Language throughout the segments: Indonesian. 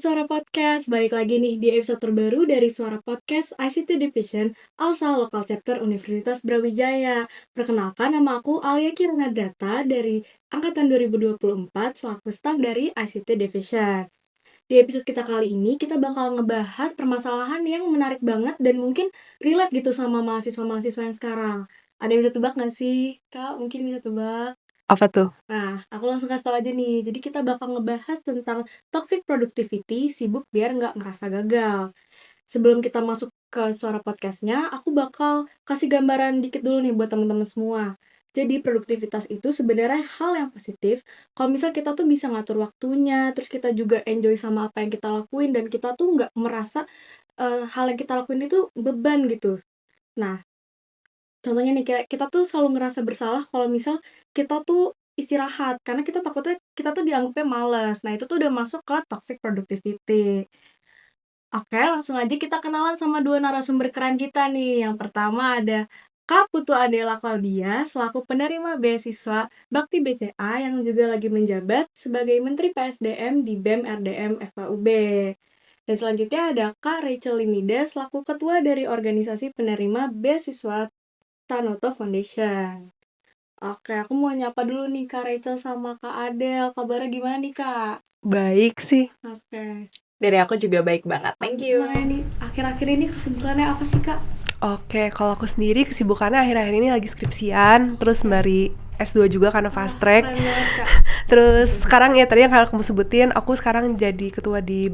Suara Podcast, balik lagi nih di episode terbaru dari Suara Podcast ICT Division ALSA Local Chapter Universitas Brawijaya. Perkenalkan, nama aku Alia Kirana Data dari Angkatan 2024 selaku staf dari ICT Division. Di episode kita kali ini, kita bakal ngebahas permasalahan yang menarik banget dan mungkin relate gitu sama mahasiswa-mahasiswa yang sekarang. Ada yang bisa tebak nggak sih? Kak, mungkin bisa tebak? Apa tuh? Nah, aku langsung kasih tau aja nih. Jadi kita bakal ngebahas tentang toxic productivity, sibuk biar nggak ngerasa gagal. Sebelum kita masuk ke suara podcastnya, aku bakal kasih gambaran dikit dulu nih buat teman-teman semua. Jadi produktivitas itu sebenarnya hal yang positif. Kalau misal kita tuh bisa ngatur waktunya, terus kita juga enjoy sama apa yang kita lakuin, dan kita tuh nggak merasa hal yang kita lakuin itu beban gitu. Nah, contohnya nih, kayak kita tuh selalu ngerasa bersalah kalau misal kita tuh istirahat, karena kita takutnya kita tuh dianggapnya malas. Nah, itu tuh udah masuk ke toxic productivity. Oke, langsung aja kita kenalan sama dua narasumber keren kita nih. Yang pertama ada Kak Putu Adela Claudia selaku penerima beasiswa Bakti BCA yang juga lagi menjabat sebagai Menteri PSDM di BEM RDM FKUB. Dan selanjutnya ada Kak Rachel Limida selaku ketua dari organisasi penerima beasiswa Tanoto Foundation. Oke, aku mau nyapa dulu nih Kak Rachel sama Kak Adel. Kabarnya gimana nih Kak? Baik sih. Oke. Dari aku juga baik banget. Thank you. Gimana nih? Akhir-akhir ini kesibukannya apa sih Kak? Oke, kalau aku sendiri kesibukannya akhir-akhir ini lagi skripsian, terus sembari S2 juga karena fast track. Keren banget Kak. Terus sekarang ya tadi yang kamu sebutin, aku sekarang jadi ketua di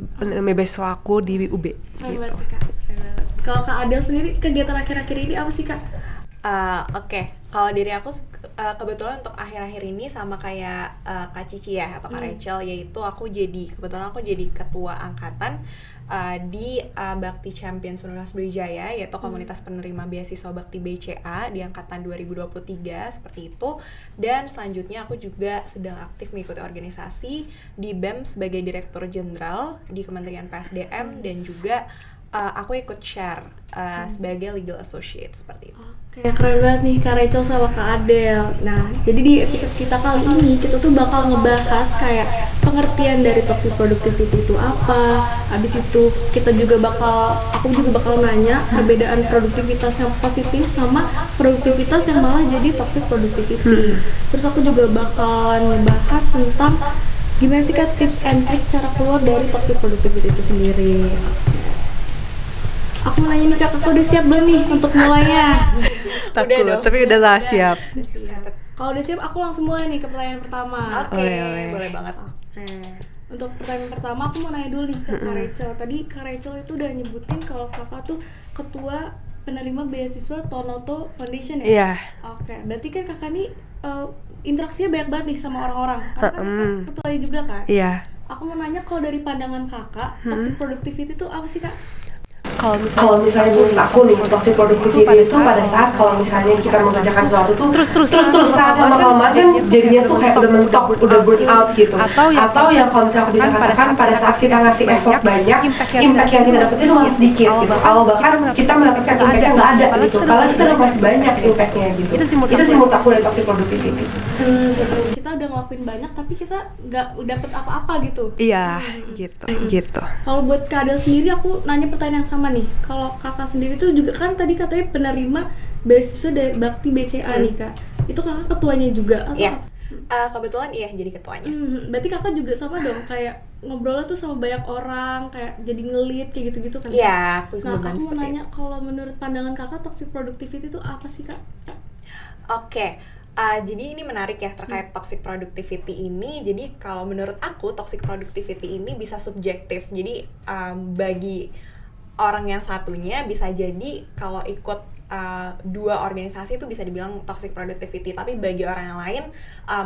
beasiswa aku di UB Keren gitu. banget sih Kak. Keren banget. Kalau Kak Adel sendiri kegiatan akhir-akhir ini apa sih Kak? Oke. Kalau diri aku kebetulan untuk akhir-akhir ini sama kayak Kak Cici ya atau Kak Rachel, yaitu kebetulan aku jadi ketua angkatan di Bakti Champions Universitas Brawijaya, yaitu komunitas penerima beasiswa Bakti BCA di angkatan 2023 seperti itu. Dan selanjutnya aku juga sedang aktif mengikuti organisasi di BEM sebagai Direktur Jenderal di Kementerian PSDM, dan juga aku ikut share sebagai legal associate seperti itu. Oke, keren banget nih Kak Rachel sama Kak Adel. Nah, jadi di episode kita kali ini kita tuh bakal ngebahas kayak pengertian dari toxic productivity itu apa. Habis itu aku juga bakal nanya perbedaan produktivitas yang positif sama produktivitas yang malah jadi toxic productivity. Terus aku juga bakal ngebahas tentang gimana sih Kak tips and trick cara keluar dari toxic productivity itu sendiri. Aku mau nanya nih Kak, udah siap belum nih untuk mulainya? Takut, tapi udah lah siap. Kalau udah siap, aku langsung mulai nih ke pertanyaan pertama. Oke, Oleh. boleh banget. Oke. Untuk pertanyaan pertama, aku mau nanya dulu nih ke Kak Rachel. Tadi Kak Rachel itu udah nyebutin kalau kakak tuh ketua penerima beasiswa Tanoto Foundation ya? Iya. Oke, berarti kan kakak nih interaksinya banyak banget nih sama orang-orang. Karena kan kakak ketuanya juga kan? Iya. Aku mau nanya kalau dari pandangan kakak, toxic productivity itu apa sih Kak? Kalau Kalau misalnya menurut aku nih, toxic productivity itu pada saat kalau misalnya kita mengerjakan sesuatu tuh terus-terusan lama-lama kan jadinya tuh kayak udah mentok, udah burn out gitu. Atau yang kalau misalnya aku bisa katakan pada saat kita ngasih effort banyak, impact yang kita dapetin malah sedikit gitu. Kalau bahkan kita mendapatkan impact yang nggak ada gitu, kalau kita udah masih banyak impactnya gitu. Itu sih menurut aku dari toxic productivity. Kita udah ngelakuin banyak tapi kita nggak dapet apa-apa gitu. Iya, gitu. Kalau buat Kak Adel sendiri, aku nanya pertanyaan yang sama nih. Kalau kakak sendiri tuh juga kan tadi katanya penerima beasiswa dari Bakti BCA nih Kak. Itu kakak ketuanya juga atau Iya. apa? Kebetulan iya jadi ketuanya. Berarti kakak juga sama dong, kayak ngobrolnya tuh sama banyak orang, kayak jadi ngelit kayak gitu-gitu kan? Iya, Nah, kebetulan aku mau seperti nanya itu. kalau menurut pandangan kakak toxic productivity itu apa sih Kak? Oke. Jadi ini menarik ya terkait toxic productivity ini. Jadi kalau menurut aku toxic productivity ini bisa subjektif. Jadi bagi orang yang satunya bisa jadi kalau ikut dua organisasi itu bisa dibilang toxic productivity, tapi bagi orang yang lain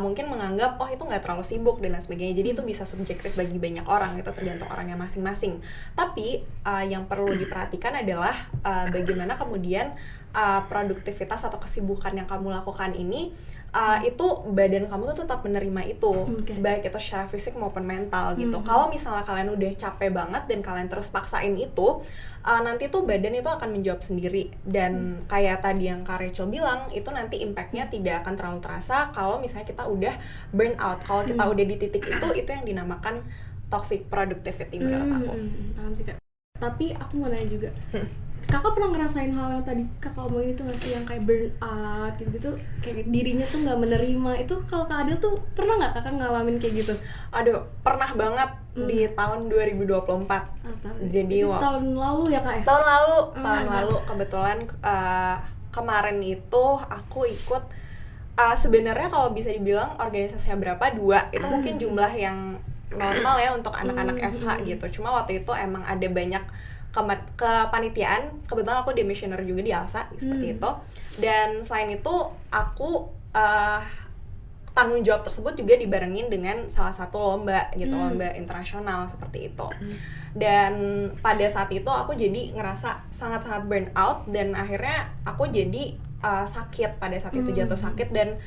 mungkin menganggap itu nggak terlalu sibuk dan lain sebagainya. Jadi itu bisa subjektif bagi banyak orang, itu tergantung orangnya masing-masing. Tapi yang perlu diperhatikan adalah bagaimana kemudian produktivitas atau kesibukan yang kamu lakukan ini itu badan kamu tuh tetap menerima itu, baik itu secara fisik maupun mental gitu. Kalau misalnya kalian udah capek banget dan kalian terus paksain itu, nanti tuh badan itu akan menjawab sendiri. Dan kayak tadi yang Kak Rachel bilang, itu nanti impactnya tidak akan terlalu terasa kalau misalnya kita udah burn out. Kalau kita udah di titik itu yang dinamakan toxic productivity menurut aku. Paham sih Kak. Tapi aku mau nanya juga, Kakak pernah ngerasain hal yang tadi Kakak omongin itu nggak sih, yang kayak burn out gitu, kayak dirinya tuh nggak menerima itu? Kalau Kak Adel tuh pernah nggak Kakak ngalamin kayak gitu? Aduh, pernah banget di tahun 2024. Jadi itu tahun lalu ya Kak ya? tahun lalu kebetulan kemarin itu aku ikut sebenarnya kalau bisa dibilang organisasinya berapa, 2 itu mungkin jumlah yang normal ya untuk anak-anak FH gitu. Cuma waktu itu emang ada banyak kepanitiaan, kebetulan aku demissioner juga di ALSA seperti itu. Dan selain itu aku tanggung jawab tersebut juga dibarengin dengan salah satu lomba gitu, lomba internasional seperti itu. Dan pada saat itu aku jadi ngerasa sangat-sangat burn out, dan akhirnya aku jadi sakit pada saat itu, jatuh sakit, dan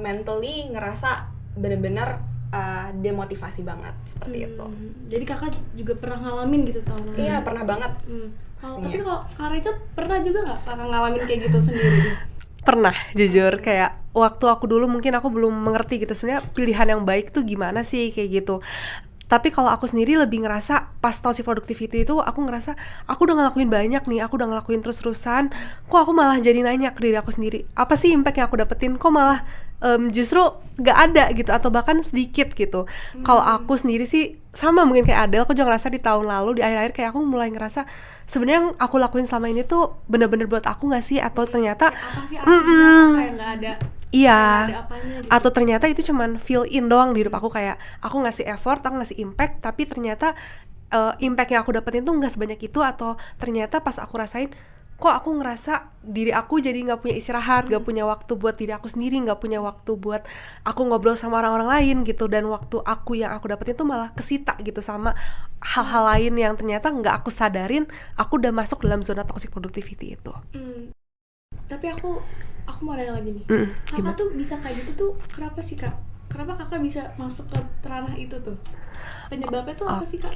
mentally ngerasa bener-bener demotivasi banget seperti itu. Jadi Kakak juga pernah ngalamin gitu tahun lalu? Iya, pernah banget. Tapi kalau Kak Rachel pernah juga nggak Kakak ngalamin kayak gitu sendiri? Pernah, jujur, kayak waktu aku dulu mungkin aku belum mengerti gitu sebenarnya pilihan yang baik tuh gimana sih, kayak gitu. Tapi kalau aku sendiri lebih ngerasa pas toxic productivity itu aku ngerasa aku udah ngelakuin banyak nih, aku udah ngelakuin terus-terusan, kok aku malah jadi nanya ke diri aku sendiri, apa sih impact yang aku dapetin, kok malah justru gak ada gitu, atau bahkan sedikit gitu. Kalau aku sendiri sih sama mungkin kayak Adele, aku juga ngerasa di tahun lalu di akhir-akhir kayak aku mulai ngerasa sebenarnya yang aku lakuin selama ini tuh bener-bener buat aku gak sih, atau ternyata apa sih artinya kayak nggak ada? Iya, ada apanya gitu. atau ternyata itu cuman fill in doang di hidup aku, kayak aku ngasih effort, aku ngasih impact, tapi ternyata impact yang aku dapetin tuh nggak sebanyak itu, atau ternyata pas aku rasain kok aku ngerasa diri aku jadi nggak punya istirahat, nggak punya waktu buat diri aku sendiri, nggak punya waktu buat aku ngobrol sama orang-orang lain gitu, dan waktu aku yang aku dapetin tuh malah kesita gitu sama hal-hal lain yang ternyata nggak aku sadarin aku udah masuk dalam zona toxic productivity itu. Tapi aku mau nanya lagi nih, Kakak gimana? tuh bisa kayak gitu tuh kenapa sih Kak? Kenapa Kakak bisa masuk ke ranah itu tuh? Penyebabnya tuh apa sih Kak?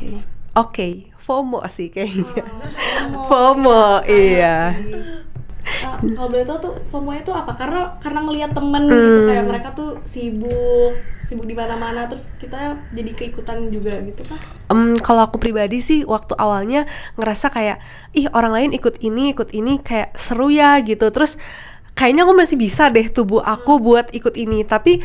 Oke, FOMO sih kayaknya. FOMO. FOMO, iya. Kalau boleh tahu tuh FOMO-nya tuh apa? Karena ngelihat temen gitu, kayak mereka tuh sibuk di mana-mana, terus kita jadi keikutan juga gitu kan? Kalau aku pribadi sih waktu awalnya ngerasa kayak ih orang lain ikut ini kayak seru ya gitu, terus kayaknya aku masih bisa deh tubuh aku buat ikut ini, tapi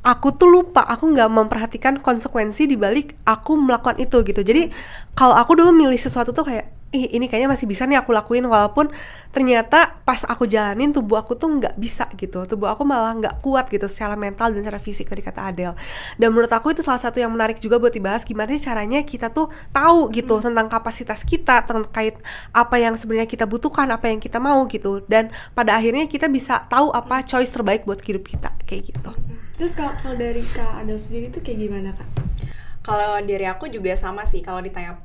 aku tuh lupa, aku nggak memperhatikan konsekuensi di balik aku melakukan itu gitu. Jadi kalau aku dulu milih sesuatu tuh kayak ini kayaknya masih bisa nih aku lakuin, walaupun ternyata pas aku jalanin tubuh aku tuh nggak bisa gitu, tubuh aku malah nggak kuat gitu secara mental dan secara fisik, tadi kata Adele. Dan menurut aku itu salah satu yang menarik juga buat dibahas, gimana sih caranya kita tuh tahu gitu tentang kapasitas kita, terkait apa yang sebenarnya kita butuhkan, apa yang kita mau gitu, dan pada akhirnya kita bisa tahu apa choice terbaik buat hidup kita, kayak gitu. Terus kalau dari Kak Adel sendiri tuh kayak gimana Kak? Kalau dari aku juga sama sih, kalau ditanya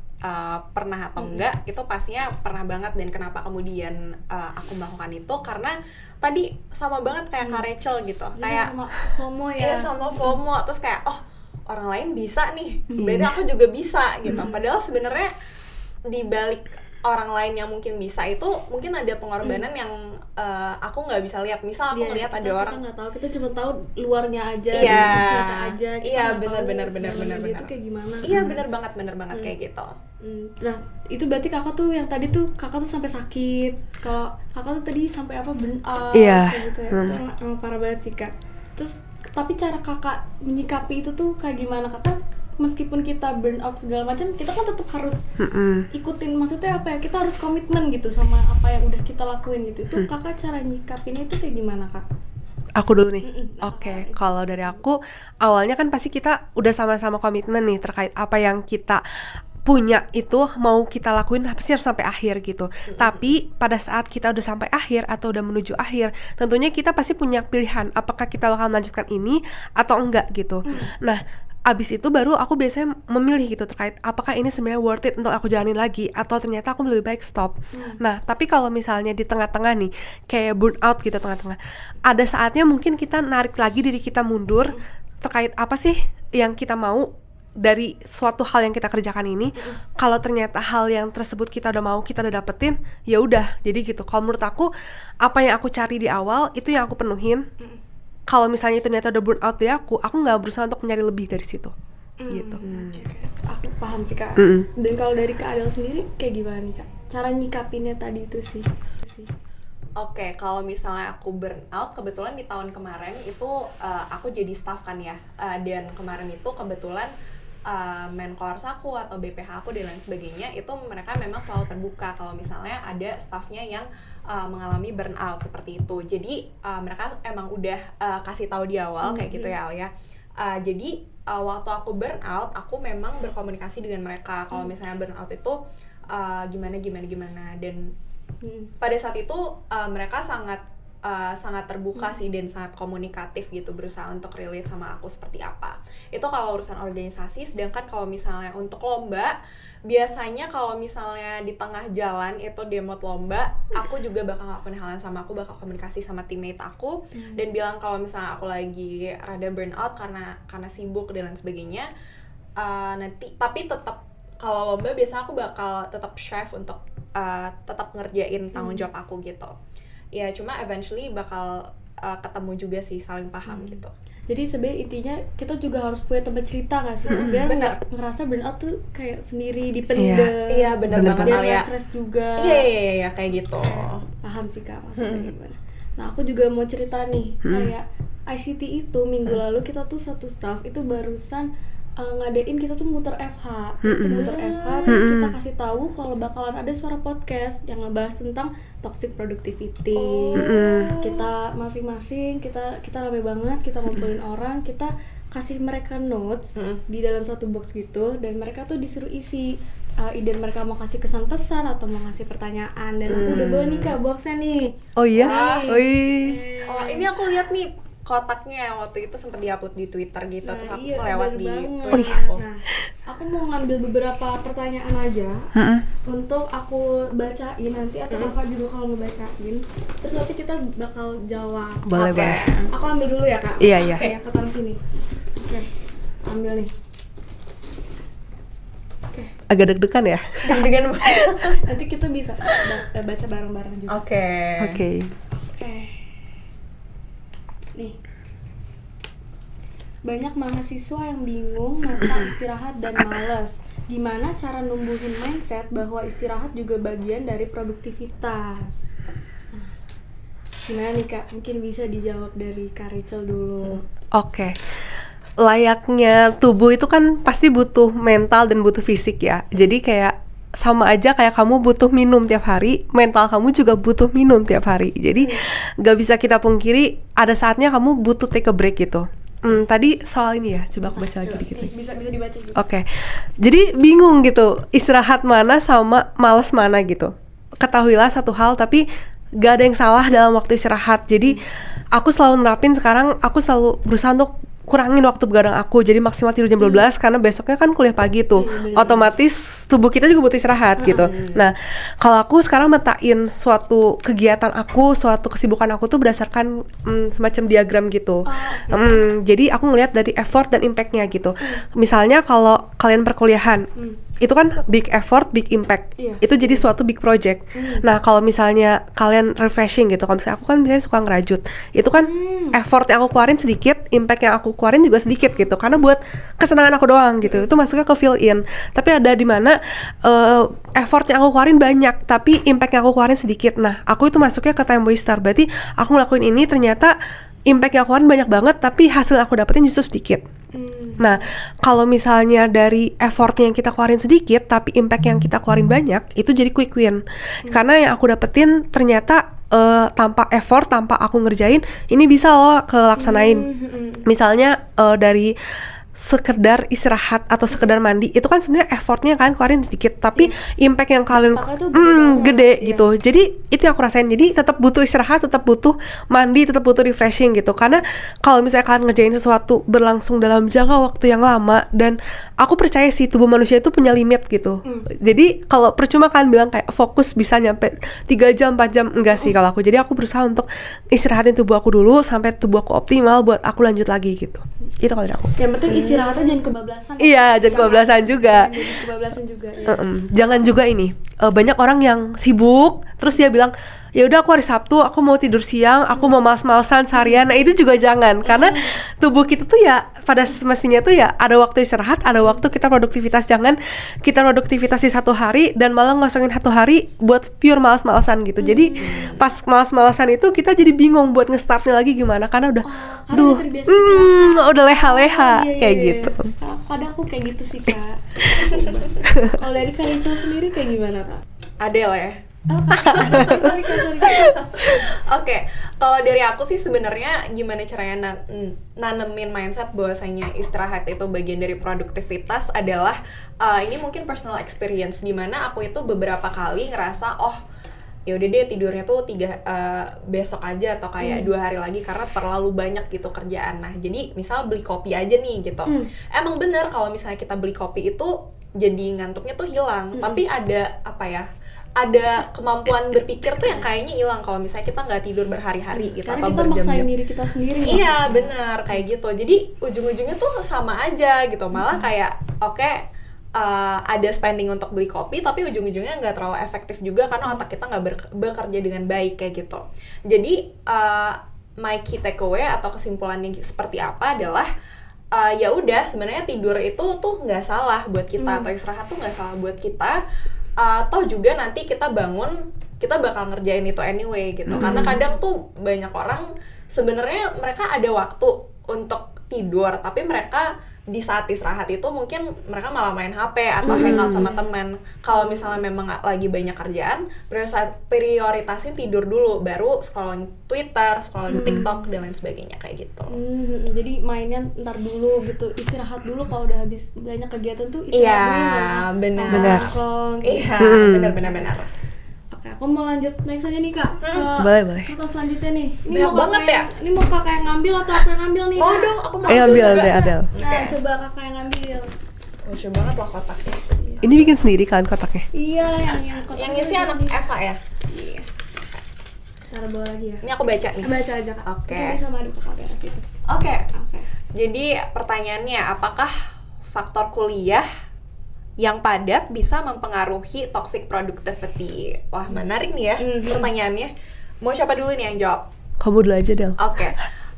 pernah atau enggak, itu pastinya pernah banget. Dan kenapa kemudian aku melakukan itu, karena tadi sama banget kayak Kak Rachel gitu, kayak sama FOMO ya. iya, sama FOMO, terus kayak oh orang lain bisa nih, berarti aku juga bisa gitu. Padahal sebenarnya di balik orang lain yang mungkin bisa itu mungkin ada pengorbanan yang aku nggak bisa lihat. Misal aku ngelihat ada orang, kita nggak tahu, kita cuma tahu luarnya aja, iya, aja. Iya, benar. Itu kayak gimana? Iya, benar banget kayak gitu. Nah, itu berarti kakak tuh yang tadi tuh kakak tuh sampai sakit. Kalau kakak tuh tadi sampai apa, burn out, Iya. kayak gitu ya. Itu emang parah banget sih Kak. Terus tapi cara kakak menyikapi itu tuh kayak gimana Kak? Meskipun kita burn out segala macam, kita kan tetap harus ikutin, maksudnya apa ya, kita harus komitmen gitu sama apa yang udah kita lakuin gitu. Itu kakak cara nyikapinnya itu kayak gimana Kak? Aku dulu nih. Oke, kalau dari aku awalnya kan pasti kita udah sama-sama komitmen nih terkait apa yang kita punya itu mau kita lakuin pasti harus sampai akhir gitu. Tapi pada saat kita udah sampai akhir atau udah menuju akhir, tentunya kita pasti punya pilihan apakah kita bakal melanjutkan ini atau enggak gitu. Nah, abis itu baru aku biasanya memilih gitu terkait apakah ini sebenarnya worth it untuk aku jalanin lagi atau ternyata aku lebih baik stop. Nah, tapi kalau misalnya di tengah-tengah nih kayak burn out gitu tengah-tengah, ada saatnya mungkin kita narik lagi diri kita mundur terkait apa sih yang kita mau dari suatu hal yang kita kerjakan ini. Kalau ternyata hal yang tersebut kita udah mau, kita udah dapetin, ya udah. Jadi gitu. Kalau menurut aku apa yang aku cari di awal itu yang aku penuhin. Kalau misalnya ternyata udah burn out di aku nggak berusaha untuk mencari lebih dari situ. gitu. Oke. Aku paham sih Kak. Mm-mm. Dan kalau dari Kak Adel sendiri kayak gimana nih Kak? Cara nyikapinnya tadi itu sih. Oke, kalau misalnya aku burn out, kebetulan di tahun kemarin itu aku jadi staff kan ya, dan kemarin itu kebetulan Menkoars aku atau BPH aku dan lain sebagainya itu mereka memang selalu terbuka kalau misalnya ada staffnya yang mengalami burnout seperti itu. Jadi mereka emang udah kasih tahu di awal kayak gitu ya Alia. Jadi waktu aku burnout, aku memang berkomunikasi dengan mereka kalau misalnya burnout itu gimana dan pada saat itu mereka sangat terbuka sih dan sangat komunikatif gitu, berusaha untuk relate sama aku seperti apa. Itu kalau urusan organisasi. Sedangkan kalau misalnya untuk lomba, biasanya kalau misalnya di tengah jalan itu demot lomba, aku juga bakal ngelakuin hal yang sama. Aku bakal komunikasi sama teammate aku dan bilang kalau misalnya aku lagi rada burnout karena sibuk dan lain sebagainya. Nanti tapi tetap kalau lomba biasa aku bakal tetap chef untuk tetap ngerjain tanggung jawab aku gitu. Ya cuma eventually bakal ketemu juga sih, saling paham gitu. Jadi sebenarnya intinya kita juga harus punya tempat cerita nggak sih? Biar nggak ngerasa burnout tuh kayak sendiri dipendam. Iya benar banget Biar Alia. nggak stres juga. Iya kayak gitu. Paham sih Kak maksudnya gimana. Nah aku juga mau cerita nih, kayak ICT itu minggu lalu kita tuh satu staff itu barusan ngadain kita tuh muter FH, muter FH terus kita kasih tahu kalau bakalan ada suara podcast yang ngebahas tentang toxic productivity. Kita masing-masing kita rame banget, kita ngumpulin orang, kita kasih mereka notes di dalam satu box gitu dan mereka tuh disuruh isi ide mereka mau kasih kesan pesan atau mau ngasih pertanyaan dan aku udah bawa nih Kak boxnya nih. Oh iya? Oh ini aku lihat nih kotaknya waktu itu sempat diupload di Twitter gitu, terus aku lewat di Nah, aku mau ngambil beberapa pertanyaan aja untuk aku bacain nanti atau kakak juga kalau mau bacain terus nanti kita bakal jawab. Boleh. Aku ambil dulu ya Kak. Iya. Oke, aku taruh sini. Oke, ambil nih. Oke. Agak deg-degan ya? dengan Nanti kita bisa baca bareng-bareng juga. Oke. Oke. Nih. Banyak mahasiswa yang bingung tentang istirahat dan malas. Gimana cara numbuhin mindset bahwa istirahat juga bagian dari produktivitas? Nah, gimana nih Kak? Mungkin bisa dijawab dari Kak Rachel dulu. Oke. Layaknya tubuh itu kan pasti butuh mental dan butuh fisik ya. Jadi kayak sama aja kayak kamu butuh minum tiap hari, mental kamu juga butuh minum tiap hari. Jadi gak bisa kita pungkiri ada saatnya kamu butuh take a break gitu. Tadi soal ini ya, coba aku baca lagi dikit. Bisa dibaca juga. Oke. Jadi bingung gitu, istirahat mana sama malas mana gitu. Ketahuilah satu hal, tapi gak ada yang salah dalam waktu istirahat. Jadi aku selalu nerapin sekarang, aku selalu berusaha untuk kurangin waktu begadang aku, jadi maksimal tidur jam 12 karena besoknya kan kuliah pagi tuh. Otomatis tubuh kita juga butuh istirahat gitu. Nah, kalau aku sekarang metain suatu kegiatan aku, suatu kesibukan aku tuh berdasarkan semacam diagram gitu. Jadi aku ngelihat dari effort dan impact-nya gitu. Misalnya kalau kalian perkuliahan, itu kan big effort, big impact. Itu jadi suatu big project. Nah, kalau misalnya kalian refreshing gitu, kalau misalnya aku kan misalnya suka ngerajut, itu kan effort yang aku keluarin sedikit, impact yang aku keluarin juga sedikit gitu, karena buat kesenangan aku doang gitu. Itu masuknya ke fill in. Tapi ada di mana effort yang aku keluarin banyak, tapi impact yang aku keluarin sedikit. Nah, aku itu masuknya ke time waster. Berarti aku ngelakuin ini ternyata impact yang aku keluarin banyak banget, tapi hasil yang aku dapetin justru sedikit. Nah, kalau misalnya dari effort yang kita keluarin sedikit, tapi impact yang kita keluarin banyak, itu jadi quick win. Karena yang aku dapetin ternyata tanpa effort, tanpa aku ngerjain, ini bisa loh kelaksanain. Misalnya dari sekedar istirahat atau sekedar mandi, itu kan sebenarnya effortnya kan keluarin sedikit, tapi impact yang kalian gede gitu. Jadi itu yang aku rasain. Jadi tetap butuh istirahat, tetap butuh mandi, tetap butuh refreshing gitu. Karena kalau misalnya kalian ngerjain sesuatu berlangsung dalam jangka waktu yang lama, dan aku percaya sih tubuh manusia itu punya limit gitu. Jadi kalau percuma kalian bilang kayak fokus bisa nyampe 3 jam, 4 jam, enggak sih kalau aku. Jadi aku berusaha untuk istirahatin tubuh aku dulu sampai tubuh aku optimal buat aku lanjut lagi gitu. Itu kalau dari aku. Yang penting istirahatnya jangan kebablasan. Iya, jangan kebablasan juga. Jangan kebablasan juga ya. Jangan juga ini. Banyak orang yang sibuk terus dia bilang ya udah aku hari Sabtu aku mau tidur siang, aku mau malas-malasan seharian. Nah itu juga jangan, karena tubuh kita tuh ya pada semestinya tuh ya ada waktu istirahat, ada waktu kita produktivitas. Jangan kita produktivitas di satu hari dan malah ngosongin satu hari buat pure malas-malasan gitu. Jadi pas malas-malasan itu kita jadi bingung buat nge-startnya lagi gimana, karena udah karena udah terbiasa istirahat. udah leha-leha Iya, kayak iya. gitu. Kadang aku kayak gitu sih Kak. Kalau dari Kak Rachel sendiri kayak gimana Kak? Adele ya. Oh, sorry. Oke, kalau dari aku sih sebenarnya gimana caranya nanemin mindset bahwasanya istirahat itu bagian dari produktivitas adalah ini mungkin personal experience, di mana aku itu beberapa kali ngerasa ya udah deh tidurnya tuh besok aja atau kayak 2 hari lagi karena terlalu banyak gitu kerjaan. Nah jadi misal beli kopi aja nih gitu, emang bener kalau misalnya kita beli kopi itu jadi ngantuknya tuh hilang, tapi ada ada kemampuan berpikir tuh yang kayaknya hilang kalau misalnya kita nggak tidur berhari-hari gitu, Karena atau kita maksain berjam-jam. diri kita sendiri. Iya benar kayak gitu. Jadi ujung-ujungnya tuh sama aja gitu, malah kayak ada spending untuk beli kopi tapi ujung-ujungnya nggak terlalu efektif juga karena otak kita nggak bekerja dengan baik kayak gitu. Jadi my key takeaway atau kesimpulannya seperti apa adalah ya udah sebenarnya tidur itu tuh nggak salah buat kita, atau istirahat tuh nggak salah buat kita. Toh juga nanti kita bangun kita bakal ngerjain itu anyway gitu. Karena kadang tuh banyak orang sebenarnya mereka ada waktu untuk tidur tapi mereka di saat istirahat itu mungkin mereka malah main HP atau hangout sama teman. Kalau misalnya memang lagi banyak kerjaan, prioritasin tidur dulu, baru scrolling Twitter, scrolling TikTok dan lain sebagainya kayak gitu. Jadi mainnya ntar dulu gitu, istirahat dulu kalau udah habis banyak kegiatan tuh Iya, istirahat dulu. benar. Nongkrong, gitu. Iya, benar. Oke, aku mau lanjut next aja nih Kak. Boleh. Kata selanjutnya nih. Ini Banyak mau banget kakak ya? Ini mau kakak yang ngambil atau aku yang ngambil nih? Mau Kak? dong, aku mau Ayo ambil juga. Adele. Nah, Oke. coba kakak yang ngambil. Lucu banget loh kotaknya. Ini bikin sendiri kan kotaknya? Iya, yang kotak Yang ngisi anak Eva ya? Iya. Taruh bawah lagi ya. Ini aku baca nih. Baca aja Kak. Oke. Kita bisa madu ke kamera situ. Oke. Oke. Jadi pertanyaannya, apakah faktor kuliah yang padat bisa mempengaruhi toxic productivity? Wah, menarik nih ya pertanyaannya. Mau siapa dulu nih yang jawab? Kamu dulu aja Del. Oke.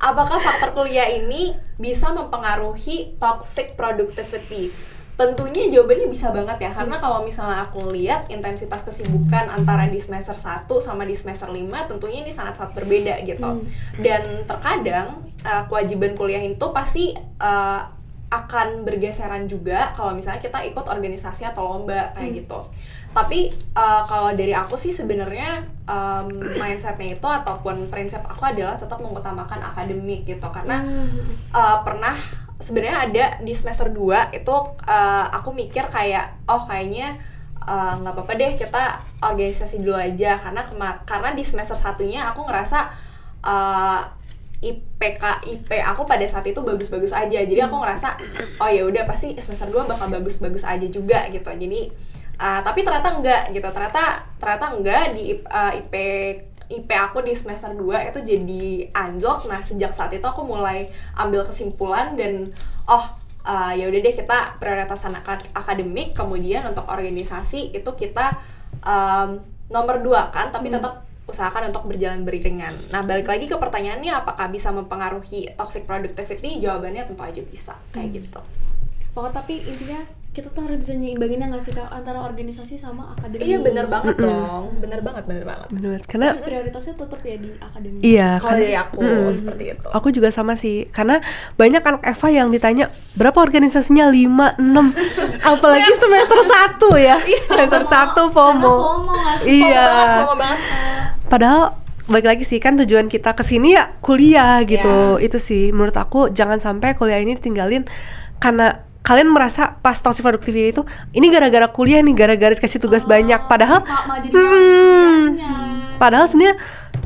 Apakah faktor kuliah ini bisa mempengaruhi toxic productivity? Tentunya jawabannya bisa banget ya, karena kalau misalnya aku lihat intensitas kesibukan antara di semester 1 sama di semester 5 tentunya ini sangat-sangat berbeda gitu. Dan terkadang kewajiban kuliah itu pasti akan bergeseran juga kalau misalnya kita ikut organisasi atau lomba kayak gitu. Tapi kalau dari aku sih sebenarnya mindsetnya itu ataupun prinsip aku adalah tetap mengutamakan akademik gitu, karena pernah sebenarnya ada di semester 2 itu aku mikir kayak kayaknya nggak apa-apa deh kita organisasi dulu aja, karena di semester 1-nya aku ngerasa IP aku pada saat itu bagus-bagus aja, jadi aku ngerasa ya udah pasti semester 2 bakal bagus-bagus aja juga gitu. Jadi tapi ternyata enggak gitu, ternyata enggak di IP aku di semester 2 itu jadi anjlok. Nah sejak saat itu aku mulai ambil kesimpulan dan ya udah deh kita prioritasan akademik, kemudian untuk organisasi itu kita nomor 2 kan, tapi tetap usahakan untuk berjalan beriringan. Nah balik lagi ke pertanyaannya, apakah bisa mempengaruhi toxic productivity? Jawabannya tentu aja bisa kayak gitu. Tapi intinya kita tuh harus bisa nyimbanginnya nggak sih Kak, antara organisasi sama akademik? Iya bener banget dong, bener banget. Bener, karena prioritasnya tetap ya di akademik. iya Kalau kan dari aku seperti itu. aku juga sama sih, karena banyak anak Eva yang ditanya berapa organisasinya, 5, 6 apalagi semester 1 ya, semester 1 FOMO. nggak sih? Iya, FOMO banget. padahal balik lagi sih kan tujuan kita kesini ya kuliah gitu. Itu sih menurut aku jangan sampai kuliah ini ditinggalin karena kalian merasa pas toxic productivity itu ini gara-gara kuliah nih, gara-gara dikasih tugas banyak, padahal padahal sebenarnya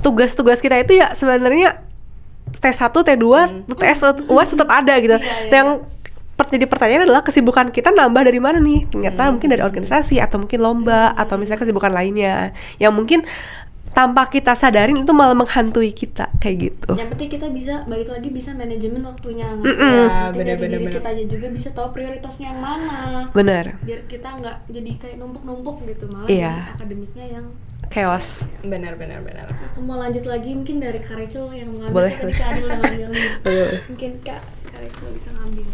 tugas-tugas kita itu ya sebenarnya T1, T2, TS, UAS tetap ada gitu. Yang jadi pertanyaan adalah kesibukan kita nambah dari mana nih? Ternyata mungkin dari organisasi atau mungkin lomba atau misalnya kesibukan lainnya yang mungkin tanpa kita sadarin itu malah menghantui kita kayak gitu. Yang penting kita bisa balik lagi bisa manajemen waktunya. Ya, Dari bener. diri kita aja juga bisa tahu prioritasnya yang mana. Bener. Biar kita nggak jadi kayak numpuk-numpuk gitu, malah Iya. jadi akademiknya yang chaos. Benar. Aku mau lanjut lagi mungkin dari Kak Rachel yang mengambil. Boleh. Tadi Kak Adil yang ngambil nih. Boleh. Mungkin Kak Rachel bisa ngambil.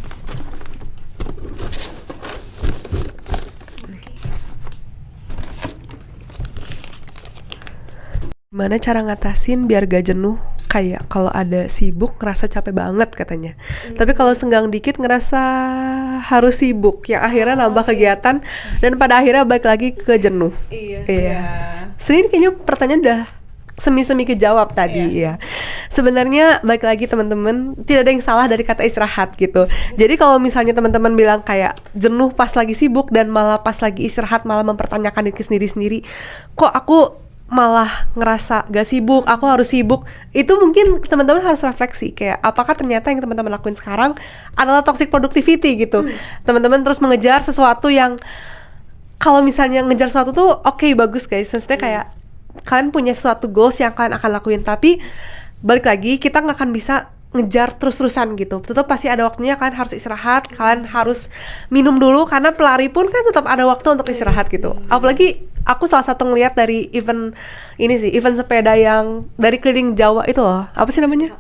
Gimana cara ngatasin biar gak jenuh? Kayak kalau ada sibuk ngerasa capek banget katanya. Tapi kalau senggang dikit ngerasa harus sibuk, yang akhirnya nambah kegiatan dan pada akhirnya balik lagi ke jenuh. Iya. Sebenarnya kayaknya pertanyaan udah semi-semi kejawab tadi ya. Sebenarnya balik lagi teman-teman, tidak ada yang salah dari kata istirahat gitu. Jadi kalau misalnya teman-teman bilang kayak jenuh pas lagi sibuk dan malah pas lagi istirahat malah mempertanyakan diri sendiri, kok aku malah ngerasa gak sibuk, aku harus sibuk. Itu mungkin teman-teman harus refleksi kayak apakah ternyata yang teman-teman lakuin sekarang adalah toxic productivity gitu. Teman-teman terus mengejar sesuatu yang kalau misalnya ngejar sesuatu tuh oke, bagus guys. Maksudnya kayak kalian punya sesuatu goals yang kalian akan lakuin, tapi balik lagi kita nggak akan bisa ngejar terus-terusan gitu. Tetap pasti ada waktunya, kalian harus istirahat, kalian harus minum dulu karena pelari pun kan tetap ada waktu untuk istirahat gitu. Apalagi aku salah satu ngelihat dari event sepeda yang dari keliling Jawa itu loh, apa sih namanya?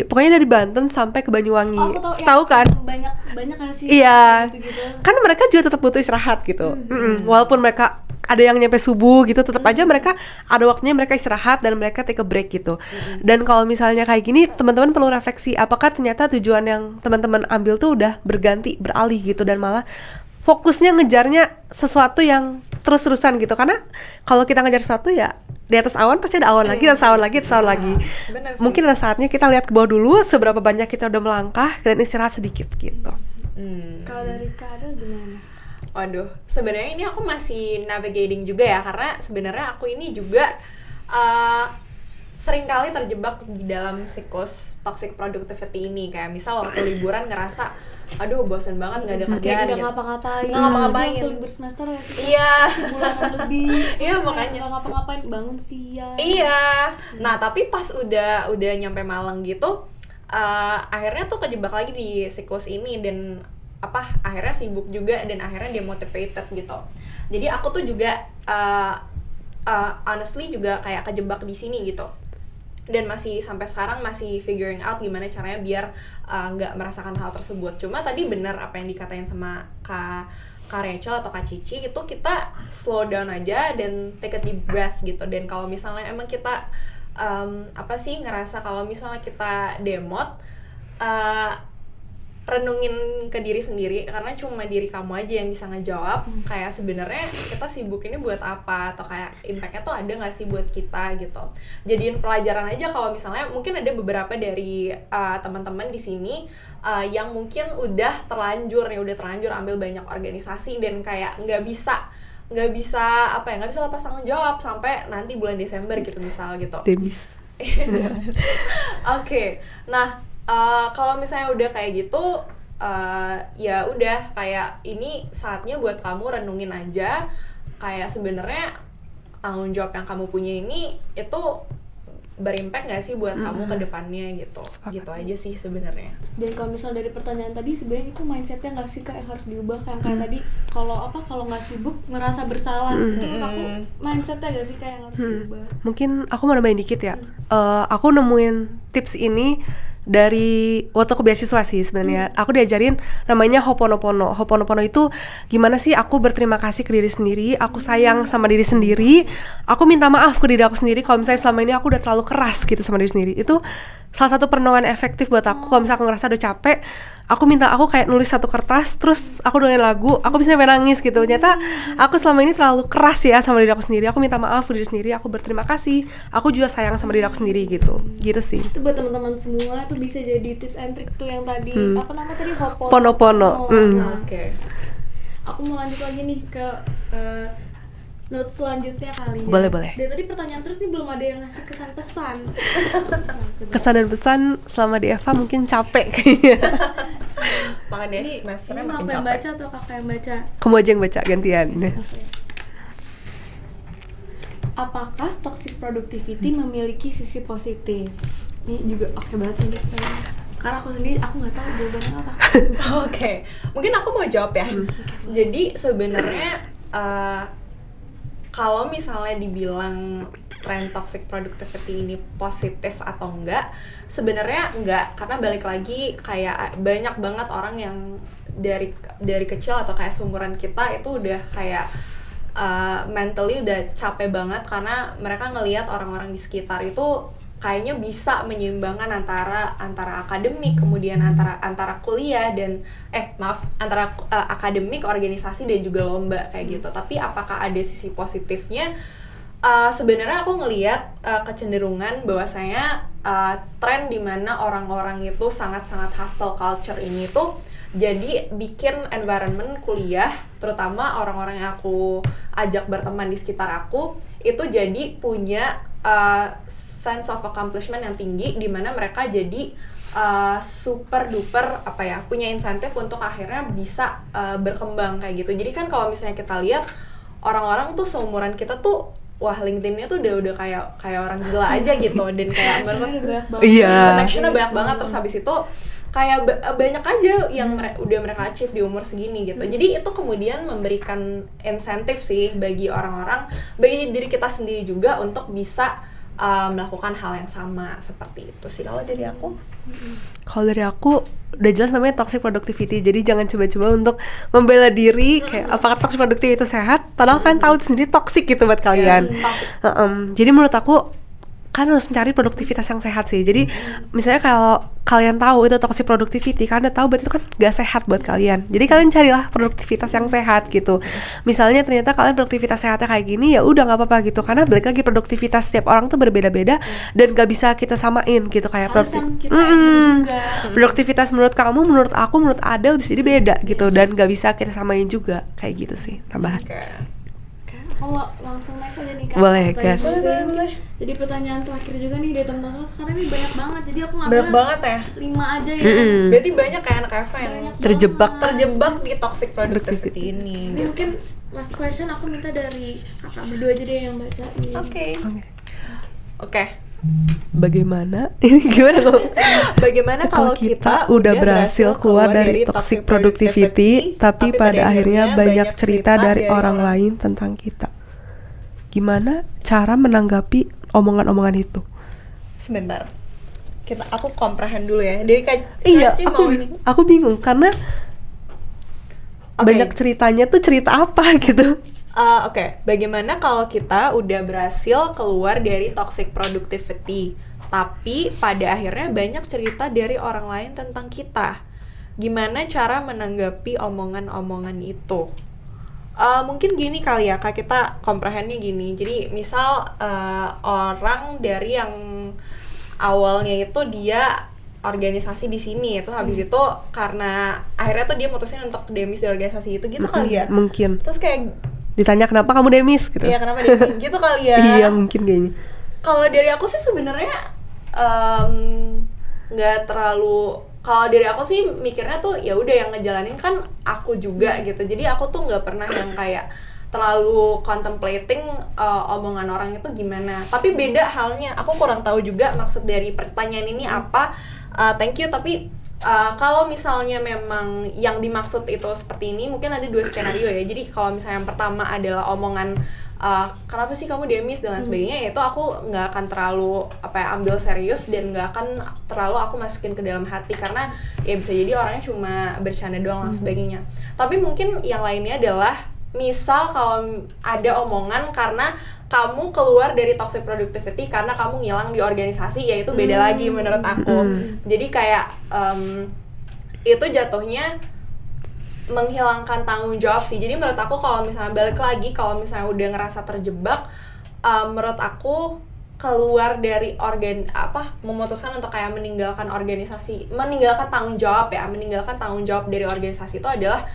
Pokoknya dari Banten sampai ke Banyuwangi. Oh, aku tahu kan? Banyak kasih. Iya. Gitu-gitu. Kan mereka juga tetap butuh istirahat gitu. Walaupun mereka ada yang nyampe subuh gitu, tetap aja mereka ada waktunya mereka istirahat dan mereka take a break gitu. Dan kalau misalnya kayak gini, teman-teman perlu refleksi apakah ternyata tujuan yang teman-teman ambil tuh udah beralih gitu dan malah fokusnya ngejarnya sesuatu yang terus-terusan gitu. Karena kalau kita ngejar sesuatu ya di atas awan pasti ada awan lagi, atas awan lagi. Bener sih. Mungkin ada saatnya kita lihat ke bawah dulu seberapa banyak kita udah melangkah dan istirahat sedikit gitu. Kalau dari Kak Adil gimana? Waduh, sebenarnya ini aku masih navigating juga ya, karena sebenarnya aku ini juga seringkali terjebak di dalam siklus toxic productivity ini. Kayak misal waktu liburan ngerasa aduh bosan banget nggak ada kerjaan Nggak gitu. ngapa-ngapain. Nggak ngapa-ngapain. Waktu libur semester ya. Iya. Bulanan lebih. Iya, makanya. Nggak ngapa-ngapain, bangun siang. Iya. Nah tapi pas udah nyampe Malang gitu, akhirnya tuh kejebak lagi di siklus ini dan akhirnya sibuk juga dan akhirnya demotivated gitu. Jadi aku tuh juga honestly juga kayak kejebak di sini gitu. Dan masih sampai sekarang masih figuring out gimana caranya biar nggak merasakan hal tersebut. Cuma tadi benar apa yang dikatain sama Kak Rachel atau Kak Cici, itu kita slow down aja dan take a deep breath gitu. Dan kalau misalnya emang kita ngerasa kalau misalnya kita demot, renungin ke diri sendiri, karena cuma diri kamu aja yang bisa ngejawab kayak sebenarnya kita sibuk ini buat apa, atau kayak impactnya tuh ada nggak sih buat kita gitu. Jadiin pelajaran aja kalau misalnya mungkin ada beberapa dari teman-teman di sini yang mungkin udah terlanjur ambil banyak organisasi dan kayak nggak bisa lepas tanggung jawab sampai nanti bulan Desember gitu misal gitu. Demis. Oke. Nah, kalau misalnya udah kayak gitu, ya udah kayak ini saatnya buat kamu renungin aja kayak sebenarnya tanggung jawab yang kamu punya ini itu berimpact nggak sih buat kamu ke depannya gitu. Gitu aja sih sebenarnya. Dan kalau misal dari pertanyaan tadi sebenarnya itu mindsetnya nggak sih Kak yang harus diubah, yang kayak tadi kalau nggak sibuk ngerasa bersalah. Itu aku mindsetnya nggak sih Kak yang harus diubah. Mungkin aku mau nambahin dikit ya. Aku nemuin tips ini dari waktu aku beasiswa sih sebenarnya. Aku diajarin namanya Ho'oponopono. Ho'oponopono itu gimana sih aku berterima kasih ke diri sendiri, aku sayang sama diri sendiri, aku minta maaf ke diri aku sendiri kalau misalnya selama ini aku udah terlalu keras gitu sama diri sendiri. Itu salah satu perenungan efektif buat aku. Kalau misalnya aku ngerasa udah capek, aku kayak nulis satu kertas, terus aku dengerin lagu, aku bisa sampai nangis gitu. Ternyata aku selama ini terlalu keras ya sama diri aku sendiri. Aku minta maaf ke diri sendiri, aku berterima kasih, aku juga sayang sama diri aku sendiri gitu. Gitu sih. Itu buat teman-teman semua itu bisa jadi tips and trick tuh yang tadi apa nama tadi Ho'oponopono. Oke. Aku mau lanjut lagi nih ke notes selanjutnya kali ya. Boleh. Dari tadi pertanyaan terus nih belum ada yang ngasih kesan-pesan. Kesan dan pesan selama di Eva mungkin capek kayaknya. Makanya Ini semesternya mau makin aku yang capek. baca atau kakak yang baca? Kamu aja yang baca gantian. Oke. Apakah toxic productivity memiliki sisi positif? Ini juga oke banget sih nih. Karena aku sendiri nggak tahu jawabannya apa. Oke. Mungkin aku mau jawab ya. Jadi sebenarnya kalau misalnya dibilang tren toxic productivity ini positif atau enggak, sebenarnya enggak, karena balik lagi kayak banyak banget orang yang dari kecil atau kayak seumuran kita itu udah kayak mentally udah capek banget karena mereka ngelihat orang-orang di sekitar itu kayaknya bisa menyeimbangkan antara akademik, kemudian antara kuliah dan antara akademik, organisasi dan juga lomba kayak gitu. Tapi apakah ada sisi positifnya? Sebenarnya aku ngelihat kecenderungan bahwasanya tren dimana orang-orang itu sangat-sangat hostile culture ini tuh jadi bikin environment kuliah, terutama orang-orang yang aku ajak berteman di sekitar aku, itu jadi punya sense of accomplishment yang tinggi, dimana mereka jadi super duper punya insentif untuk akhirnya bisa berkembang kayak gitu. Jadi kan kalau misalnya kita lihat orang-orang tuh seumuran kita tuh, wah LinkedIn-nya tuh udah kayak orang gila aja gitu, dan kayak connectionnya banyak banget. Terus habis itu kayak banyak aja yang udah mereka achieve di umur segini gitu. Jadi itu kemudian memberikan insentif sih bagi orang-orang, bagi diri kita sendiri juga untuk bisa melakukan hal yang sama seperti itu sih kalau dari aku. Kalau dari aku udah jelas namanya toxic productivity, jadi jangan coba-coba untuk membela diri kayak apakah toxic productivity itu sehat, padahal kan tahu sendiri toxic gitu buat kalian. Jadi menurut aku kan harus mencari produktivitas yang sehat sih. Jadi misalnya kalau kalian tahu itu toxic productivity, kalian udah tahu berarti itu kan gak sehat buat kalian. Jadi kalian carilah produktivitas yang sehat gitu. Misalnya ternyata kalian produktivitas sehatnya kayak gini, ya udah nggak apa-apa gitu. Karena balik lagi produktivitas setiap orang tuh berbeda-beda dan gak bisa kita samain gitu kayak produktivitas menurut kamu, menurut aku, menurut Adel bisa jadi beda gitu dan gak bisa kita samain juga kayak gitu sih tambahan. Kalau langsung next aja nih Kak. Boleh, gas. Boleh. Jadi pertanyaan terakhir juga nih dari teman-teman sekarang ini banyak banget. Jadi aku ngambil Banyak banget ya. 5 aja ya. Berarti banyak kayak anak FA yang Terjebak di toxic productivity ini. Ini mungkin last question aku minta dari kakak berdua aja deh yang bacain. Oke. Bagaimana? Ini gimana kok? Bagaimana kalau kita udah berhasil keluar dari toxic productivity, tapi pada akhirnya banyak cerita dari orang lain tentang kita? Gimana cara menanggapi omongan-omongan itu? Sebentar. Aku comprehend dulu ya. Jadi aku bingung karena banyak ceritanya tuh cerita apa gitu. Bagaimana kalau kita udah berhasil keluar dari toxic productivity, tapi pada akhirnya banyak cerita dari orang lain tentang kita? Gimana cara menanggapi omongan-omongan itu? Mungkin gini kali ya Kak, kita komprehennya gini. Jadi misal orang dari yang awalnya itu dia organisasi di sini, terus habis itu karena akhirnya tuh dia mutusin untuk demis di organisasi itu gitu kali ya? Mungkin. Terus kayak ditanya kenapa kamu demis gitu. Iya, kenapa demis gitu kali ya. Iya, mungkin kayaknya. Kalau dari aku sih sebenarnya nggak terlalu. Kalau dari aku sih mikirnya tuh ya udah yang ngejalanin kan aku juga gitu. Jadi aku tuh nggak pernah yang kayak terlalu contemplating omongan orang itu gimana. Tapi beda halnya, aku kurang tahu juga maksud dari pertanyaan ini apa. Thank you, tapi kalau misalnya memang yang dimaksud itu seperti ini, mungkin ada 2 skenario ya. Jadi kalau misalnya yang pertama adalah omongan kenapa sih kamu demis dan lain sebagainya, itu aku nggak akan terlalu ambil serius dan nggak akan terlalu aku masukin ke dalam hati, karena ya bisa jadi orangnya cuma bercanda doang dan sebagainya. Tapi mungkin yang lainnya adalah misal kalau ada omongan karena kamu keluar dari toxic productivity karena kamu ngilang di organisasi, ya itu beda lagi menurut aku. Jadi kayak itu jatuhnya menghilangkan tanggung jawab sih. Jadi menurut aku kalau misalnya balik lagi, kalau misalnya udah ngerasa terjebak, menurut aku keluar dari memutuskan untuk kayak meninggalkan organisasi, meninggalkan tanggung jawab dari organisasi itu adalah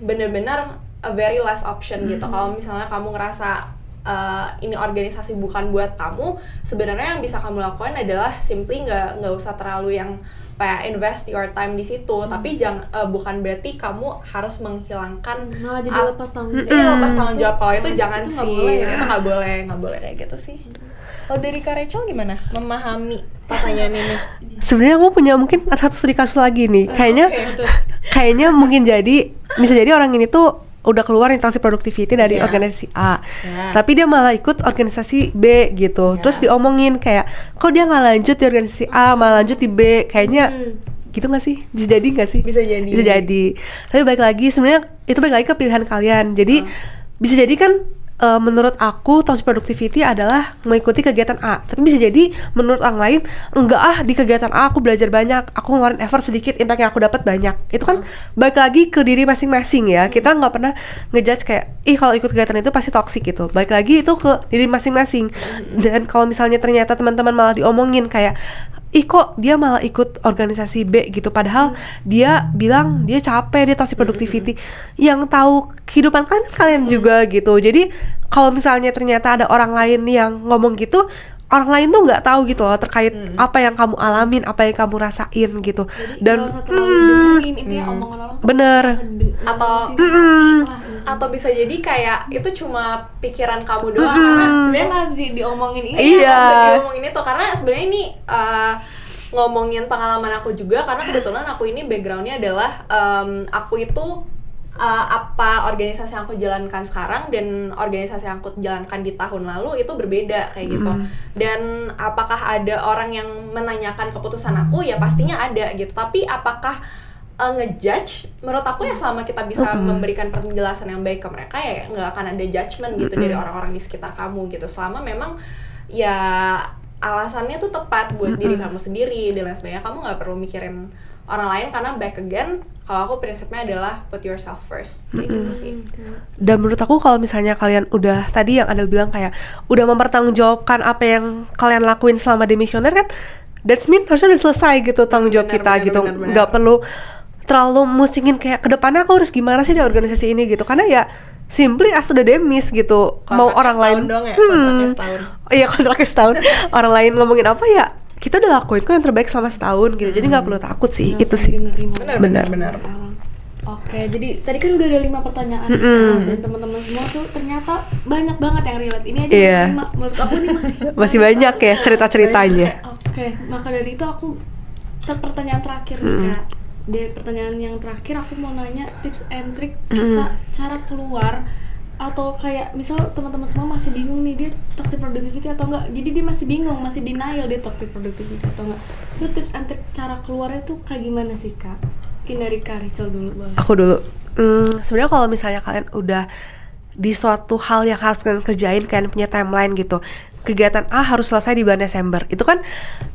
benar-benar a very last option gitu. Kalau misalnya kamu ngerasa ini organisasi bukan buat kamu, sebenarnya yang bisa kamu lakukan adalah simply nggak usah terlalu yang invest your time di situ. Tapi bukan berarti kamu harus menghilangkan malah jadi lepas tanggung jawab. Kalau itu jangan sih, ya. itu nggak boleh kayak gitu sih. Kalau dari Kak Rachel gimana memahami pertanyaan ini? Sebenarnya aku punya mungkin satu studi kasus lagi nih. Kayaknya mungkin bisa jadi orang ini tuh udah keluar nih toxic productivity dari Iya. organisasi A, Iya. tapi dia malah ikut organisasi B gitu. Iya. Terus diomongin kayak, kok dia nggak lanjut di organisasi A, malah lanjut di B, kayaknya gitu nggak sih? Bisa jadi nggak sih? Bisa jadi. Bisa jadi. Tapi balik lagi sebenarnya itu balik lagi ke pilihan kalian. Jadi bisa jadi kan menurut aku toxic productivity adalah mengikuti kegiatan A. Tapi bisa jadi menurut orang lain enggak di kegiatan A aku belajar banyak, aku ngeluarin effort sedikit, impact yang aku dapat banyak. Itu kan balik lagi ke diri masing-masing ya. Kita nggak pernah ngejudge kayak kalau ikut kegiatan itu pasti toxic gitu. Balik lagi itu ke diri masing-masing. Dan kalau misalnya ternyata teman-teman malah diomongin kayak kok dia malah ikut organisasi B gitu, padahal dia bilang dia capek, dia toxic productivity. Yang tahu kehidupan kalian juga gitu. Jadi kalau misalnya ternyata ada orang lain yang ngomong gitu, orang lain tuh nggak tahu gitu loh terkait apa yang kamu alamin, apa yang kamu rasain gitu. Jadi Dan nggak usah terlalu dengerin intinya omongan orang tuh bener. Atau bisa jadi kayak itu cuma pikiran kamu doang, karena sebenarnya nggak sih diomongin ini. Iya. maksud diomongin itu karena sebenarnya ini ngomongin pengalaman aku juga, karena kebetulan aku ini backgroundnya adalah aku itu apa organisasi yang aku jalankan sekarang dan organisasi yang aku jalankan di tahun lalu itu berbeda kayak gitu. Dan apakah ada orang yang menanyakan keputusan aku? Ya pastinya ada gitu. Tapi apakah ngejudge? Menurut aku ya selama kita bisa memberikan penjelasan yang baik ke mereka, ya nggak akan ada judgement gitu dari orang-orang di sekitar kamu gitu. Selama memang ya alasannya tuh tepat buat diri kamu sendiri dan lain sebagainya, kamu nggak perlu mikirin orang lain. Karena back again, kalau aku prinsipnya adalah put yourself first kayak gitu sih. Dan menurut aku kalau misalnya kalian udah tadi yang Adel bilang kayak udah mempertanggungjawabkan apa yang kalian lakuin selama di misioner kan, that's mean harusnya udah selesai gitu tanggung jawab kita gitu. Nggak perlu terlalu musingin kayak kedepannya aku harus gimana sih di organisasi ini gitu, karena ya simply as udah demis gitu. Mau orang lain dong ya, kontraknya setahun. iya kontraknya setahun orang lain ngomongin apa ya kita udah lakuin kok yang terbaik selama setahun gitu. Jadi nggak perlu takut sih. Nggak Itu usah sih dengerin benar. orang. Oke, jadi tadi kan udah ada 5 pertanyaan nih, Kak. Dan teman-teman semua tuh ternyata banyak banget yang relate. Ini aja Iya. 5. Menurut aku nih Masih banyak ya cerita-ceritanya. Oke, maka dari itu aku pertanyaan terakhir nih, Kak. Dari pertanyaan yang terakhir aku mau nanya tips and trick kita cara keluar, atau kayak misal teman-teman semua masih bingung nih dia toxic productivity atau enggak. Jadi dia masih bingung, masih denial dia toxic productivity atau enggak. Itu tips and trick cara keluarnya tuh kayak gimana sih, Kak? Mungkin dari Kak Rachel dulu boleh. Aku dulu. Sebenarnya kalau misalnya kalian udah di suatu hal yang harus kalian kerjain, kalian punya timeline gitu. Kegiatan A harus selesai di bulan Desember. Itu kan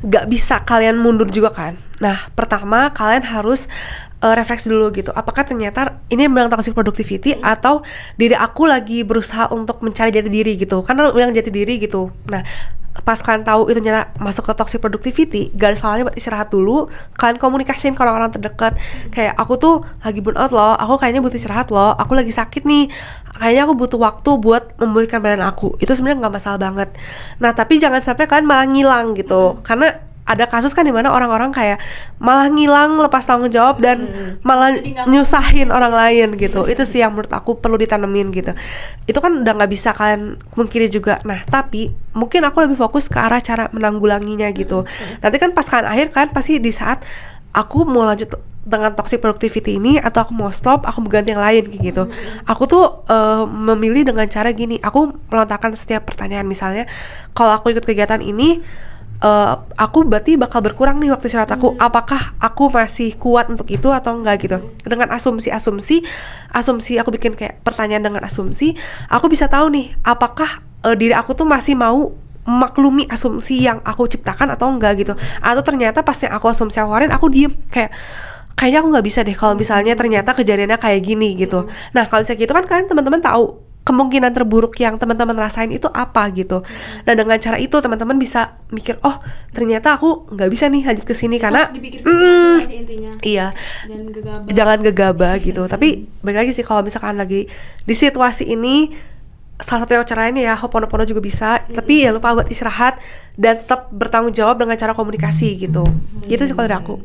gak bisa kalian mundur juga kan. Nah, pertama kalian harus refleksi dulu gitu. Apakah ternyata ini yang bilang toxic productivity atau diri aku lagi berusaha untuk mencari jati diri gitu. Karena bilang jati diri gitu. Nah, pas kalian tahu itu ternyata masuk ke toxic productivity, gak ada salahnya buat istirahat dulu. Kalian komunikasiin ke orang-orang terdekat, kayak aku tuh lagi burn out loh, aku kayaknya butuh istirahat loh, aku lagi sakit nih, kayaknya aku butuh waktu buat memulihkan badan aku. Itu sebenarnya nggak masalah banget. Nah tapi jangan sampai kalian malah ngilang gitu, karena ada kasus kan dimana orang-orang kayak malah ngilang lepas tanggung jawab dan malah nyusahin orang lain gitu. Itu sih yang menurut aku perlu ditanemin gitu. Itu kan udah nggak bisa kalian mungkiri juga. Nah tapi mungkin aku lebih fokus ke arah cara menanggulanginya gitu. Nanti kan pas kalian akhir kan pasti di saat aku mau lanjut dengan toxic productivity ini atau aku mau stop, aku mau ganti yang lain kayak gitu. Aku tuh memilih dengan cara gini, aku melontarkan setiap pertanyaan. Misalnya kalau aku ikut kegiatan ini, aku berarti bakal berkurang nih waktu istirahat aku. Apakah aku masih kuat untuk itu atau enggak gitu. Dengan asumsi aku bikin kayak pertanyaan dengan asumsi, aku bisa tahu nih apakah diri aku tuh masih mau maklumi asumsi yang aku ciptakan atau enggak gitu. Atau ternyata pas yang aku asumsi awarin aku diem kayaknya aku nggak bisa deh kalau misalnya ternyata kejadiannya kayak gini gitu. Nah kalau misalnya gitu kan kalian teman-teman tahu kemungkinan terburuk yang teman-teman rasain itu apa gitu. Nah dengan cara itu teman-teman bisa mikir, oh ternyata aku nggak bisa nih lanjut ke sini karena intinya. Iya, Jangan gegabah. jangan gegabah gitu. Tapi balik lagi sih kalau misalkan lagi di situasi ini, salah satu caranya ya Ho'oponopono juga bisa. Tapi ya lupa buat istirahat dan tetap bertanggung jawab dengan cara komunikasi gitu. Gitu sih kalau dari aku.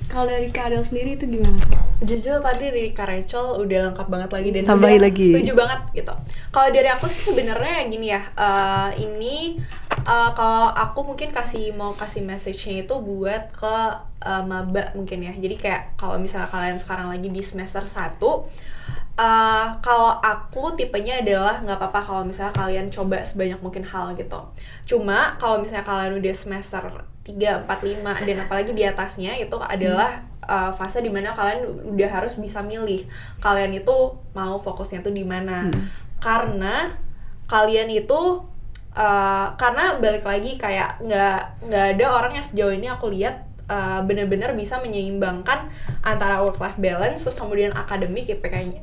Kalau dari Kak Adel sendiri itu gimana? Jujur tadi dari Kak Rachel udah lengkap banget lagi dan Tambahin udah lagi. setuju banget gitu. Kalau dari aku sih sebenarnya gini ya, kalau aku mungkin mau kasih message-nya itu buat ke maba mungkin ya. Jadi kayak kalau misalnya kalian sekarang lagi di semester 1, Kalau aku tipenya adalah nggak apa-apa kalau misalnya kalian coba sebanyak mungkin hal gitu. Cuma kalau misalnya kalian udah semester 3, 4, 5 dan apalagi di atasnya itu adalah fase dimana kalian udah harus bisa milih kalian itu mau fokusnya tuh di mana. Karena kalian itu karena balik lagi kayak nggak ada orang yang sejauh ini aku lihat benar-benar bisa menyeimbangkan antara work life balance terus kemudian akademik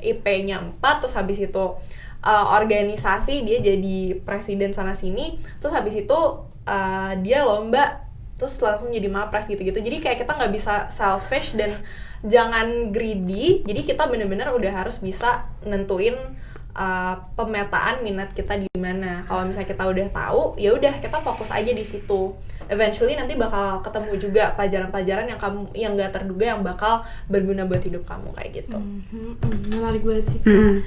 IP-nya 4 terus habis itu organisasi dia jadi presiden sana sini terus habis itu dia lomba terus langsung jadi mapres gitu-gitu. Jadi kayak kita nggak bisa selfish dan jangan greedy. Jadi kita benar-benar udah harus bisa nentuin pemetaan minat kita di mana. Kalau misalnya kita udah tahu, ya udah kita fokus aja di situ. Eventually nanti bakal ketemu juga pelajaran-pelajaran yang nggak terduga yang bakal berguna buat hidup kamu kayak gitu. Menarik banget sih Kak.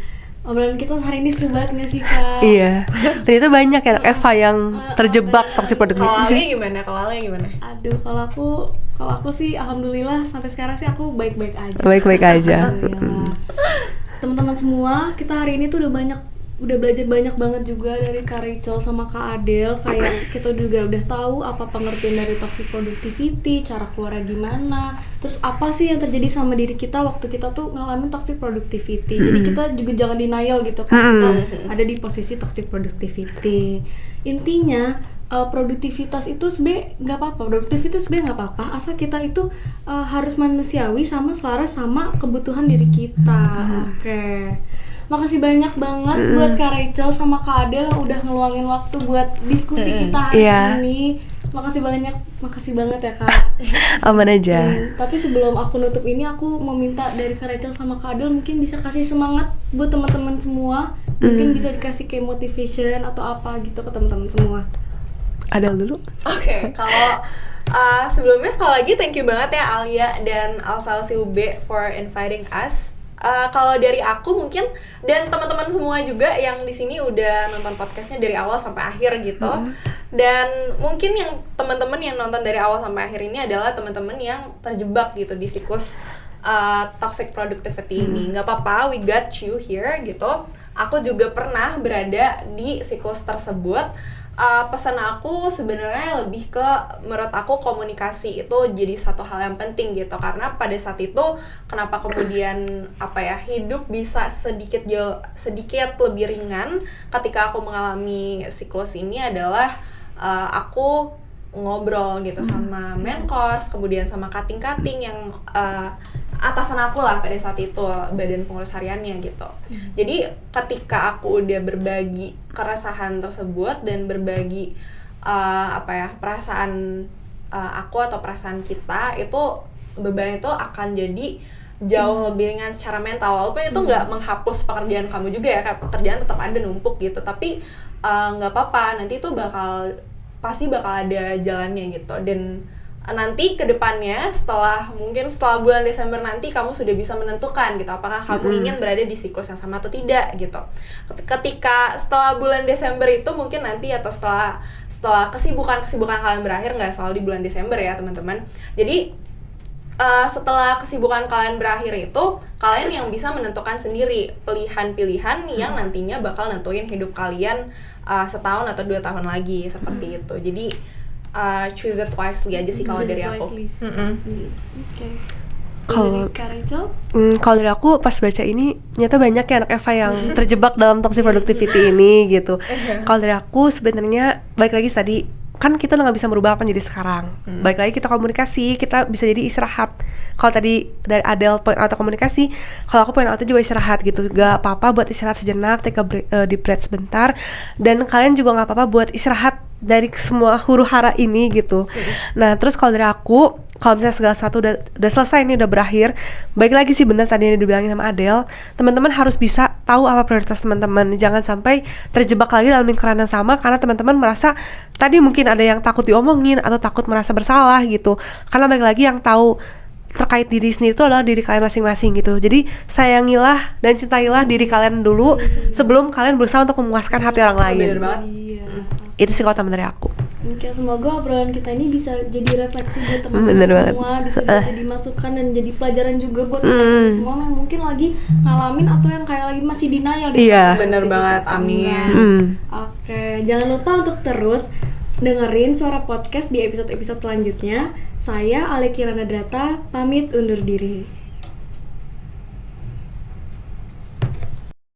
Obrolan kita hari ini seru banget nggak sih Kak? Iya. Ternyata banyak ya anak Eva yang terjebak toxic Kalau productivity. Alia gimana? Aduh, kalau aku sih alhamdulillah sampai sekarang sih aku baik-baik aja. Baik-baik aja. Alhamdulillah. Teman-teman semua, kita hari ini tuh udah belajar banyak banget juga dari Kak Rachel sama Kak Adel. Kayak kita juga udah tahu apa pengertian dari toxic productivity, cara keluarnya gimana, terus apa sih yang terjadi sama diri kita waktu kita tuh ngalamin toxic productivity. Jadi kita juga jangan denial gitu kan kita ada di posisi toxic productivity. Intinya produktivitas itu sebenarnya nggak apa-apa, asal kita itu harus manusiawi sama selaras sama kebutuhan diri kita. Oke. Makasih banyak banget buat Kak Rachel sama Kak Adel yang udah ngeluangin waktu buat diskusi kita hari ini. Makasih banget ya Kak. Aman aja. Tapi sebelum aku nutup ini, aku mau minta dari Kak Rachel sama Kak Adel mungkin bisa kasih semangat buat teman-teman semua. Mungkin bisa dikasih kayak motivation atau apa gitu ke teman-teman semua. Adel dulu. Oke, kalau sebelumnya sekali lagi thank you banget ya Alia dan Alsalsi UB for inviting us. Kalau dari aku mungkin dan teman-teman semua juga yang di sini udah nonton podcastnya dari awal sampai akhir gitu. Dan mungkin yang teman-teman yang nonton dari awal sampai akhir ini adalah teman-teman yang terjebak gitu di siklus toxic productivity ini. Nggak apa-apa, we got you here gitu. Aku juga pernah berada di siklus tersebut. Pesan aku sebenarnya lebih ke menurut aku komunikasi itu jadi satu hal yang penting gitu, karena pada saat itu kenapa kemudian hidup bisa sedikit lebih ringan ketika aku mengalami siklus ini adalah aku ngobrol gitu sama mentors, kemudian sama cutting yang atasan aku lah pada saat itu, badan pengurus hariannya gitu. Jadi ketika aku udah berbagi keresahan tersebut dan berbagi perasaan aku atau perasaan kita, itu beban itu akan jadi jauh lebih ringan secara mental. Walaupun itu nggak menghapus pekerjaan kamu juga ya, kayak pekerjaan tetap ada numpuk gitu, tapi nggak apa-apa, nanti itu pasti bakal ada jalannya gitu. Dan nanti ke depannya setelah bulan Desember nanti kamu sudah bisa menentukan gitu apakah kamu ingin berada di siklus yang sama atau tidak gitu. Ketika setelah bulan Desember itu mungkin nanti atau setelah kesibukan kalian berakhir, nggak selalu di bulan Desember ya teman-teman. Jadi setelah kesibukan kalian berakhir itu kalian yang bisa menentukan sendiri pilihan-pilihan yang nantinya bakal nentuin hidup kalian setahun atau 2 tahun lagi seperti itu. Jadi choose it wisely aja sih kalau dari aku. Oke. Kalau Kak Rachel? Kalau dari aku pas baca ini ternyata banyak ya anak Eva yang terjebak dalam toxic productivity ini gitu. Kalau dari aku sebenarnya balik lagi tadi kan kita nggak bisa merubah apa yang jadi sekarang. Balik lagi kita komunikasi, kita bisa jadi istirahat. Kalau tadi dari Adele point out komunikasi, kalau aku point outnya juga istirahat gitu. Gak apa-apa buat istirahat sejenak, take a deep breath sebentar. Dan kalian juga gak apa-apa buat istirahat dari semua huru-hara ini gitu. Nah terus kalau dari aku, kalau misalnya segala sesuatu udah selesai nih, udah berakhir, baik lagi sih benar tadi yang dibilangin sama Adele, teman-teman harus bisa tahu apa prioritas teman-teman. Jangan sampai terjebak lagi dalam lingkaran yang sama karena teman-teman merasa tadi mungkin ada yang takut diomongin atau takut merasa bersalah gitu. Karena baik lagi yang tahu terkait diri sendiri itu adalah diri kalian masing-masing gitu. Jadi sayangilah dan cintailah diri kalian dulu sebelum kalian berusaha untuk memuaskan hati orang lain. Bener banget. Iya. Itu sih kalau teman dari aku. Oke, semoga obrolan kita ini bisa jadi refleksi buat Bener teman-teman banget. semua, bisa jadi masukan dan jadi pelajaran juga buat teman-teman semua yang mungkin lagi ngalamin atau yang kayak lagi masih denial di Iya. Bener banget, amin. Oke, jangan lupa untuk terus dengerin Suara Podcast di episode-episode selanjutnya. Saya Ale Kirana Drata, pamit undur diri.